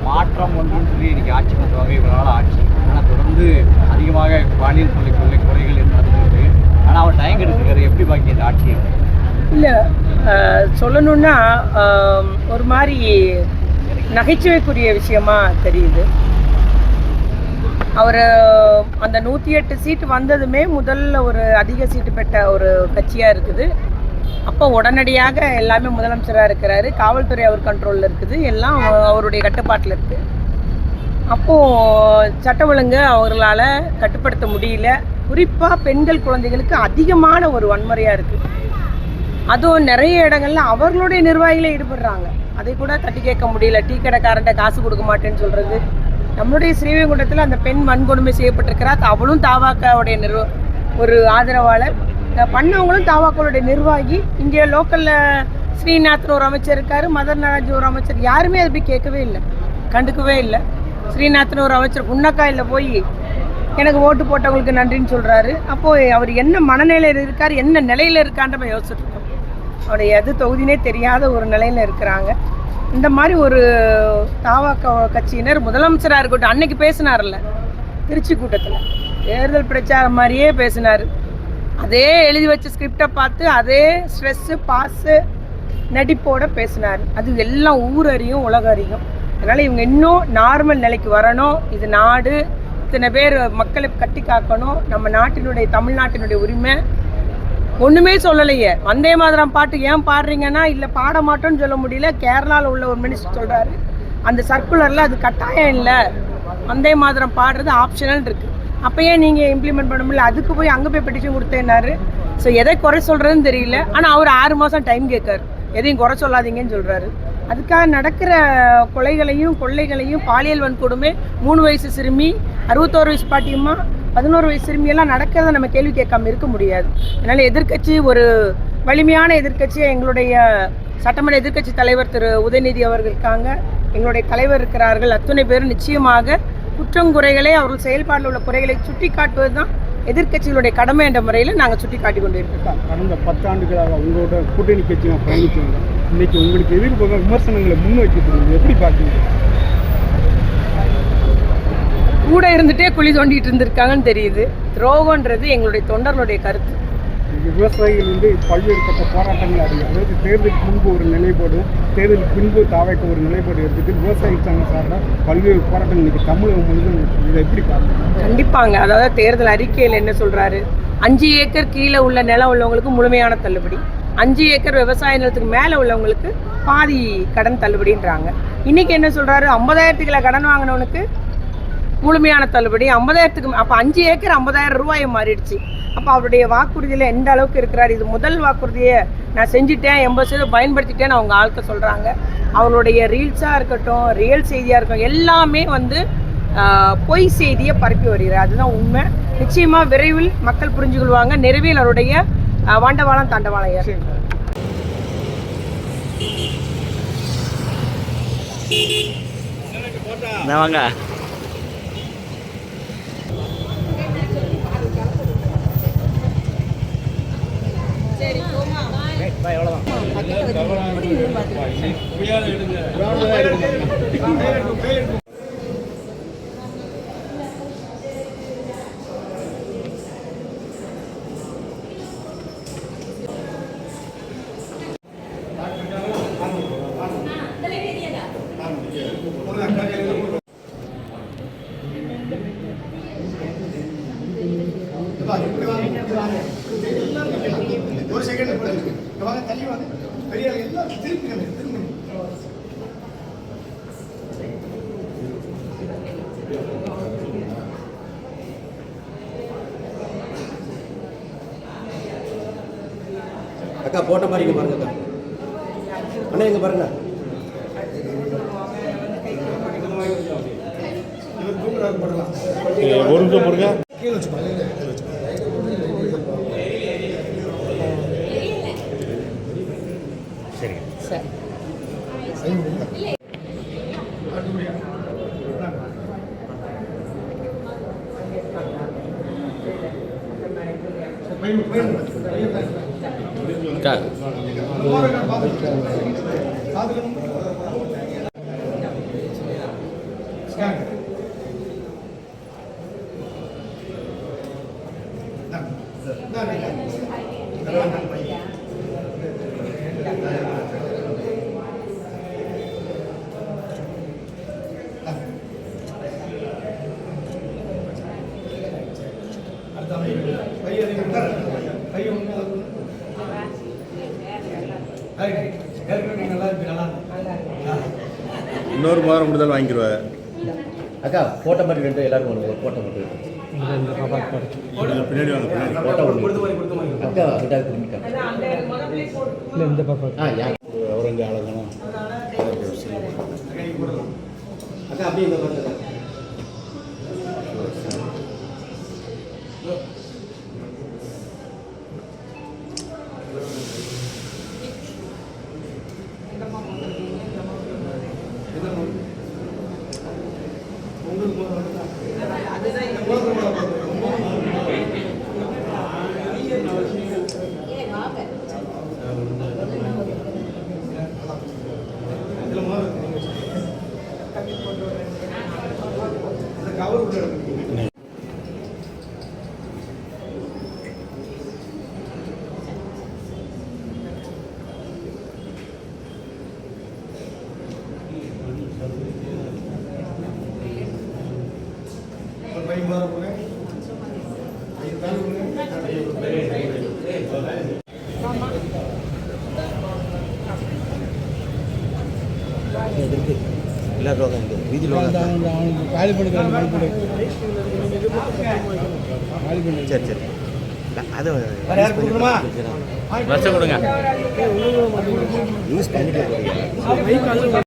மாற்றம் ஒன்றுன்னு சொல்லி இன்றைக்கி ஆட்சி பண்ணுவாங்க, இவங்களால் ஆட்சி. ஆனால் தொடர்ந்து அதிகமாக பாலியல் குறைகள் நடந்துருக்கு. ஆனால் அவர் டைம் எடுத்துக்கிறாரு. எப்படி பாக்கி இந்த ஆட்சியை? இல்லை, சொல்லணுன்னா ஒரு மாதிரி நகைச்சுவைக்குரிய விஷயமா தெரியுது. அவர் அந்த 108 சீட்டு வந்ததுமே முதல்ல ஒரு அதிக சீட்டு பெற்ற ஒரு கட்சியாக இருக்குது. அப்போ உடனடியாக எல்லாமே முதலமைச்சராக இருக்கிறாரு. காவல்துறை அவர் கண்ட்ரோலில் இருக்குது, எல்லாம் அவருடைய கட்டுப்பாட்டில் இருக்குது. அப்போது சட்ட ஒழுங்கு அவர்களால் கட்டுப்படுத்த முடியல. குறிப்பாக பெண்கள் குழந்தைகளுக்கு அதிகமான ஒரு வன்முறையாக இருக்குது. அதுவும் நிறைய இடங்கள்ல அவர்களுடைய நிர்வாகிகளே ஈடுபடுறாங்க. அதை கூட தட்டி கேட்க முடியல. டீ கடைக்காரன்ட்ட காசு கொடுக்க மாட்டேன்னு சொல்கிறது. நம்மளுடைய ஸ்ரீவைகுண்டத்தில் அந்த பெண் வன்கொடுமை செய்யப்பட்டிருக்கிறார். அவளும் தாவாக்காவுடைய ஒரு ஆதரவாளர். பண்ணவங்களும் தாவாக்களுடைய நிர்வாகி. இங்கே லோக்கலில் ஸ்ரீநாத்னு ஒரு அமைச்சர் இருக்கார், மதர் நாராஜ் ஒரு அமைச்சர். யாருமே அதை போய் கேட்கவே இல்லை, கண்டுக்கவே இல்லை. ஸ்ரீநாத்னு ஒரு அமைச்சர் புன்னக்காயில் போய் எனக்கு ஓட்டு போட்டவங்களுக்கு நன்றின்னு சொல்கிறாரு. அப்போது அவர் என்ன மனநிலையில் இருக்கார், என்ன நிலையில் இருக்கான்ற யோசிச்சுட்டு இருக்கோம். அவருடைய எது தொகுதினே தெரியாத ஒரு நிலையில் இருக்கிறாங்க. இந்த மாதிரி ஒரு தாவாக்க கட்சியினர் முதலமைச்சராக இருக்கட்டும், அன்னைக்கு பேசினார்ல திருச்சி கூட்டத்தில், தேர்தல் பிரச்சாரம் மாதிரியே பேசினார். அதே எழுதி வச்ச ஸ்கிரிப்டை பார்த்து அதே ஸ்ட்ரெஸ்ஸு பாஸு நடிப்போடு பேசினார். அது எல்லாம் ஊர் அறியும் உலக அறியும். அதனால் இவங்க இன்னும் நார்மல் நிலைக்கு வரணும். இது நாடு, இத்தனை பேர் மக்களை கட்டி காக்கணும். நம்ம நாட்டினுடைய தமிழ்நாட்டினுடைய உரிமை. ஒன்றுமே சொல்லலையே. வந்தே மாதரம் பாட்டு ஏன் பாடுறீங்கன்னா, இல்லை பாட மாட்டோன்னு சொல்ல முடியல. கேரளாவில் உள்ள ஒரு மினிஸ்டர் சொல்கிறாரு, அந்த சர்க்குலரில் அது கட்டாயம் இல்லை, வந்தே மாதரம் பாடுறது ஆப்ஷனல் இருக்குது. அப்போ ஏன் நீங்கள் இம்ப்ளிமெண்ட் பண்ண முடியல? அதுக்கு போய் அங்கே போய் பெட்டிஷன் கொடுத்தேன்னாரு. ஸோ எதை குறை சொல்கிறதுன்னு தெரியல. ஆனால் அவர் 6 மாதம் டைம் கேட்காரு, எதையும் குறை சொல்லாதீங்கன்னு சொல்கிறாரு. அதுக்காக நடக்கிற கொலைகளையும் கொள்ளைகளையும், பாலியல் வன்கொடுமை, 3 வயசு சிறுமி, 61 வயசு பாட்டியம்மா, 11 வயசு சிறுமியெல்லாம் நடக்கிறத நம்ம கேள்வி கேட்காம இருக்க முடியாது. அதனால் எதிர்க்கட்சி, ஒரு வலிமையான எதிர்க்கட்சியை எங்களுடைய சட்டமன்ற எதிர்க்கட்சி தலைவர் திரு உதயநிதி அவர்கள் இருக்காங்க, எங்களுடைய தலைவர் இருக்கிறார்கள். அத்தனை பேரும் நிச்சயமாக குற்றங்குறைகளை, அவர்கள் செயல்பாட்டில் உள்ள குறைகளை சுட்டி காட்டுவது தான் எதிர்க்கட்சிகளுடைய கடமை என்ற முறையில் நாங்கள் சுட்டி காட்டி கொண்டு இருக்கோம். கடந்த 10 ஆண்டுகளாக உங்களோட கூட்டணி கட்சியை பயணிச்சவங்க இன்னைக்கு உங்களுக்கு எதிர்ப்பு விமர்சனங்களை முன்வைக்கிறது எப்படி பார்க்குறீங்க? கூட இருந்துகிட்டே குழி தோண்டிட்டு இருந்திருக்காங்கன்னு தெரியுது. துரோகன்றது எங்களுடைய தொண்டர்களுடைய கருத்து. விவசாயிகள் பல்வேறு கட்ட போராட்டங்கள் அறியும். அதாவது தேர்தலுக்கு முன்பு ஒரு நிலைப்பாடு, தேர்தலுக்கு பின்பு தாவைக்க ஒரு நிலைப்பாடு எடுத்துட்டு விவசாய சங்க சார்பாக பல்வேறு போராட்டங்கள் இன்னைக்கு தமிழகம் முழுவதும். இதை எப்படி பார்க்கணும்? கண்டிப்பாங்க. அதாவது தேர்தல் அறிக்கையில் என்ன சொல்கிறாரு, 5 ஏக்கர் கீழே உள்ள நிலம் உள்ளவங்களுக்கு முழுமையான தள்ளுபடி, 5 ஏக்கர் விவசாய நிலத்துக்கு மேலே உள்ளவங்களுக்கு பாதி கடன் தள்ளுபடின்றாங்க. இன்றைக்கி என்ன சொல்கிறாரு, 50,000 கடன் வாங்கினவனுக்கு முழுமையான தள்ளுபடி, 50,000 அப்போ 5 ஏக்கர் 50,000 ரூபாயை மாறிடுச்சு. அப்போ அவருடைய வாக்குறுதியில் எந்த அளவுக்கு இருக்கிறார். இது முதல் வாக்குறுதியை நான் செஞ்சுட்டேன், 80% பயன்படுத்திட்டேன்னு அவங்க ஆட்கள் சொல்கிறாங்க. அவங்களுடைய ரீல்ஸாக இருக்கட்டும், ரியல் செய்தியாக இருக்கட்டும், எல்லாமே பொய் செய்தியை பரப்பி வருகிறார். அதுதான் உண்மை. நிச்சயமாக விரைவில் மக்கள் புரிஞ்சுக்கொள்வாங்க. நிறைவில் அவருடைய வாண்டவாளம் தாண்டவாளையர். வாங்க. சரி, ஒரு செகண்ட் வாங்க, தள்ளி வாங்க. பெரிய எல்லாம் திரும்பி அக்கா போட்ட மாதிரி இங்கே பாருங்க அக்கா. அண்ணா இங்கே பாருங்க. ஒரு நிமிஷம் பாருங்க. கீழே வச்சு பாருங்க. சரி சரி. இன்னொரு மோதிரம் கொடுத்தாலும் வாங்கிடுவேன். அக்கா ஃபோட்டோ மட்டும் ரெண்டு எல்லாருக்கும் ஒரு ஃபோட்டோ மட்டும் பின்னாடி வாங்க, பின்னாடி. ஃபோட்டோ அக்கா கிட்ட திரும்பிக்கா அவரங்க அழகணும். அக்கா அப்படியே இந்த பாருங்க. எல்லாரும் வீதியில் சரி சரி அது வருஷம் கொடுங்க. யூஸ் பண்ணிட்டு